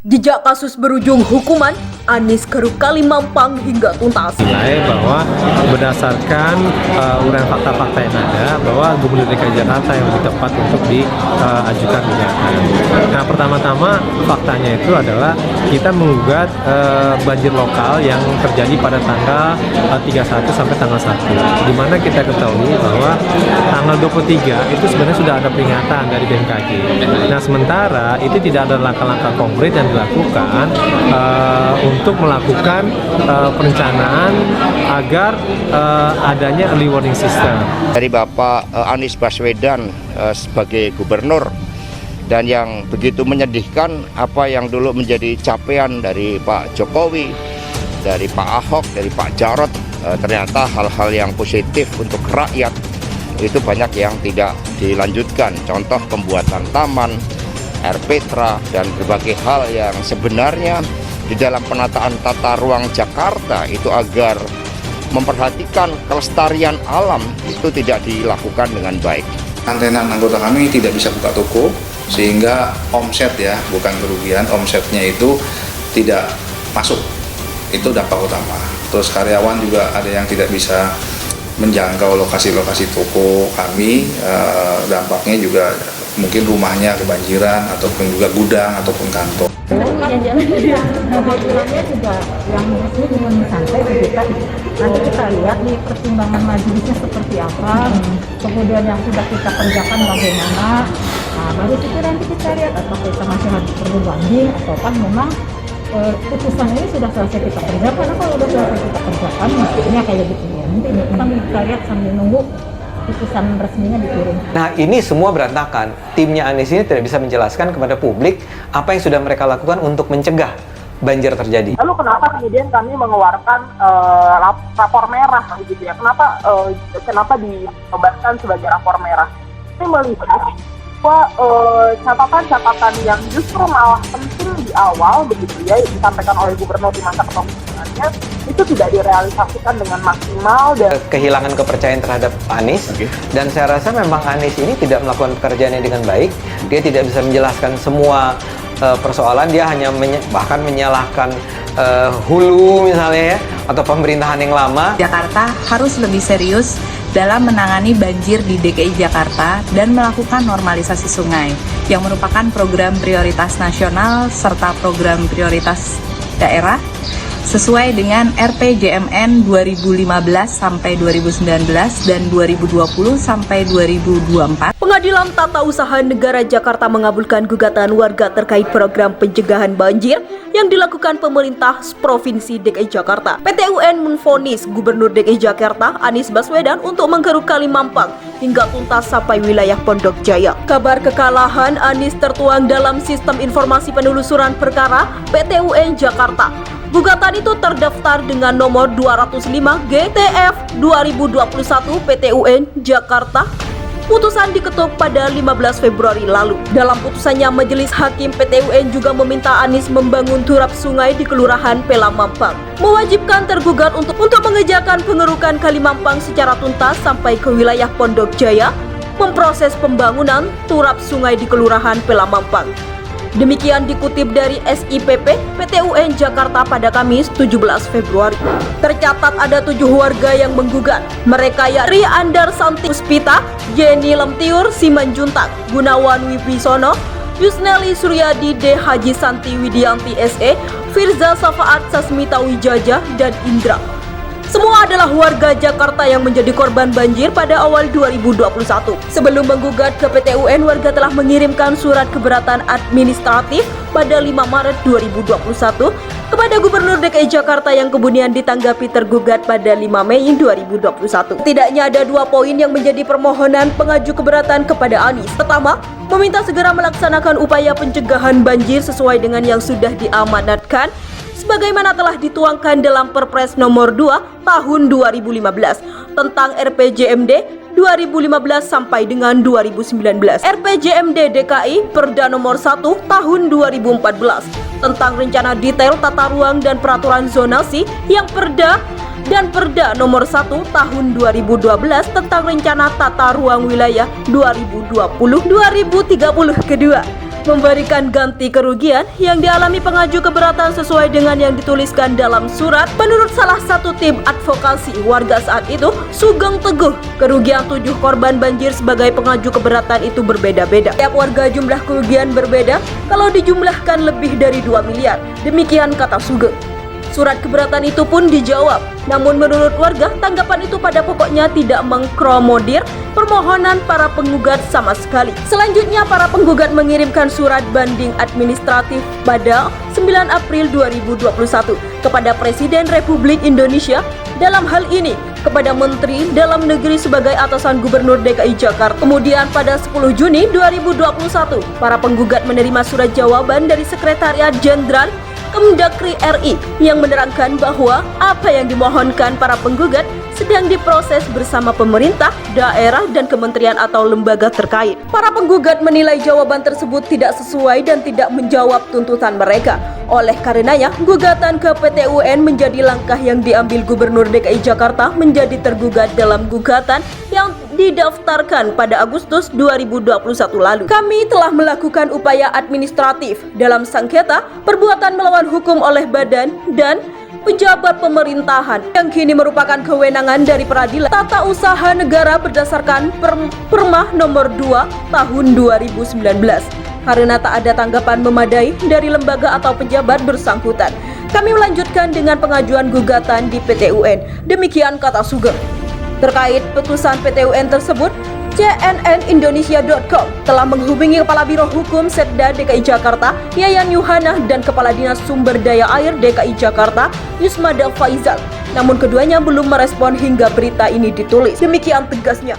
Jejak kasus berujung hukuman, Anies keruk Kalimampang hingga tuntas. Nilai bahwa berdasarkan uraian fakta-fakta yang ada, bahwa Gubernur DKI Jakarta yang lebih tepat untuk diajukan gugatan. Nah, pertama-tama faktanya itu adalah kita menggugat banjir lokal yang terjadi pada tanggal 31 sampai tanggal 1, di mana kita ketahui bahwa tanggal 23 itu sebenarnya sudah ada peringatan dari BMKG. Nah, sementara itu tidak ada langkah-langkah konkret yang dilakukan untuk melakukan perencanaan agar adanya early warning system. Dari Bapak Anies Baswedan sebagai gubernur, dan yang begitu menyedihkan apa yang dulu menjadi capaian dari Pak Jokowi, dari Pak Ahok, dari Pak Jarot, ternyata hal-hal yang positif untuk rakyat itu banyak yang tidak dilanjutkan. Contoh pembuatan taman, RPTRA, dan berbagai hal yang sebenarnya di dalam penataan tata ruang Jakarta itu agar memperhatikan kelestarian alam itu tidak dilakukan dengan baik. Antena anggota kami tidak bisa buka toko, sehingga omset, ya bukan kerugian, omsetnya itu tidak masuk, itu dampak utama. Terus karyawan juga ada yang tidak bisa menjangkau lokasi-lokasi toko kami, dampaknya juga mungkin rumahnya kebanjiran, ataupun juga gudang ataupun kantor. Aturannya juga yang resmi dengan santai kita. Nanti kita lihat nih pertimbangan majelisnya seperti apa, kemudian yang sudah kita kerjakan bagaimana. Nah, baru itu nanti kita lihat apakah kita masih harus perlu banding ataukah memang putusan ini sudah selesai kita kerjakan. Karena kalau sudah selesai kita kerjakan, maksudnya kayak gitu ya. Nanti kita lihat sambil nunggu putusan resminya dikirim. Nah, ini semua berantakan. Timnya Anies ini tidak bisa menjelaskan kepada publik apa yang sudah mereka lakukan untuk mencegah banjir terjadi. Lalu kenapa kemudian kami mengeluarkan rapor merah gitu ya? Kenapa dinobatkan sebagai rapor merah? Ini melihat bahwa catatan-catatan yang justru malah penting di awal begitu ya, disampaikan oleh gubernur di masa kepemimpinannya itu tidak direalisasikan dengan maksimal dan kehilangan kepercayaan terhadap Anies. Dan saya rasa memang Anies ini tidak melakukan pekerjaannya dengan baik. Dia tidak bisa menjelaskan semua persoalan. Dia hanya bahkan menyalahkan hulu misalnya ya, atau pemerintahan yang lama. Jakarta harus lebih serius dalam menangani banjir di DKI Jakarta dan melakukan normalisasi sungai yang merupakan program prioritas nasional serta program prioritas daerah sesuai dengan RPJMN 2015 sampai 2019 dan 2020 sampai 2024. Pengadilan Tata Usaha Negara Jakarta mengabulkan gugatan warga terkait program pencegahan banjir yang dilakukan pemerintah Provinsi DKI Jakarta. PT UN menvonis Gubernur DKI Jakarta Anies Baswedan untuk menggeruk Kalimampang hingga tuntas sampai wilayah Pondok Jaya. Kabar kekalahan Anies tertuang dalam sistem informasi penelusuran perkara PT UN Jakarta. Gugatan itu terdaftar dengan nomor 205 GTF 2021 PT UN Jakarta. Putusan diketuk pada 15 Februari lalu. Dalam putusannya, Majelis Hakim PT UN juga meminta Anies membangun turap sungai di Kelurahan Pelamampang, mewajibkan tergugat untuk mengerjakan pengerukan Kalimampang secara tuntas sampai ke wilayah Pondok Jaya, memproses pembangunan turap sungai di Kelurahan Pelamampang. Demikian dikutip dari SIPP PT UN Jakarta pada Kamis 17 Februari. Tercatat ada 7 warga yang menggugat. Mereka yakni Andar Santi Puspita, Jenny Lemtiur, Simanjuntak, Gunawan Wibisono, Yusneli Suryadi D. Haji Santi Widianti SE, Firza Safaat Sasmita Wijaja, dan Indra. Semua adalah warga Jakarta yang menjadi korban banjir pada awal 2021. Sebelum menggugat ke PT UN, warga telah mengirimkan surat keberatan administratif pada 5 Maret 2021 kepada Gubernur DKI Jakarta yang kemudian ditanggapi tergugat pada 5 Mei 2021. Setidaknya ada 2 poin yang menjadi permohonan pengaju keberatan kepada Anies. Pertama, meminta segera melaksanakan upaya pencegahan banjir sesuai dengan yang sudah diamanatkan sebagaimana telah dituangkan dalam Perpres nomor 2 tahun 2015 tentang RPJMD 2015 sampai dengan 2019, RPJMD DKI Perda nomor 1 tahun 2014 tentang rencana detail tata ruang dan peraturan zonasi yang Perda dan Perda nomor 1 tahun 2012 tentang rencana tata ruang wilayah 2020-2030 kedua. memberikan ganti kerugian yang dialami pengaju keberatan sesuai dengan yang dituliskan dalam surat. Menurut salah satu tim advokasi warga saat itu, Sugeng Teguh, kerugian 7 korban banjir sebagai pengaju keberatan itu berbeda-beda. Tiap warga jumlah kerugian berbeda kalau dijumlahkan lebih dari 2 miliar. Demikian kata Sugeng. Surat keberatan itu pun dijawab. Namun menurut warga, tanggapan itu pada pokoknya tidak mengkomodir permohonan para penggugat sama sekali. Selanjutnya, para penggugat mengirimkan surat banding administratif pada 9 April 2021 kepada Presiden Republik Indonesia, dalam hal ini kepada Menteri Dalam Negeri sebagai atasan Gubernur DKI Jakarta. Kemudian pada 10 Juni 2021, para penggugat menerima surat jawaban dari Sekretariat Jenderal Kemdagri RI yang menerangkan bahwa apa yang dimohonkan para penggugat sedang diproses bersama pemerintah, daerah, dan kementerian atau lembaga terkait. Para penggugat menilai jawaban tersebut tidak sesuai dan tidak menjawab tuntutan mereka. Oleh karenanya, gugatan ke PT UN menjadi langkah yang diambil Gubernur DKI Jakarta menjadi tergugat dalam gugatan yang didaftarkan pada Agustus 2021 lalu. Kami telah melakukan upaya administratif dalam sengketa perbuatan melawan hukum oleh badan dan pejabat pemerintahan yang kini merupakan kewenangan dari Peradilan Tata Usaha Negara berdasarkan Perma nomor 2 tahun 2019. Karena tak ada tanggapan memadai dari lembaga atau pejabat bersangkutan, kami melanjutkan dengan pengajuan gugatan di PT UN. Demikian kata Sugeng. Terkait putusan PT UN tersebut, cnnindonesia.com telah menghubungi Kepala Biro Hukum Setda DKI Jakarta, Yayan Yuhana, dan Kepala Dinas Sumber Daya Air DKI Jakarta, Yusmada Faizal. Namun keduanya belum merespon hingga berita ini ditulis. Demikian tegasnya.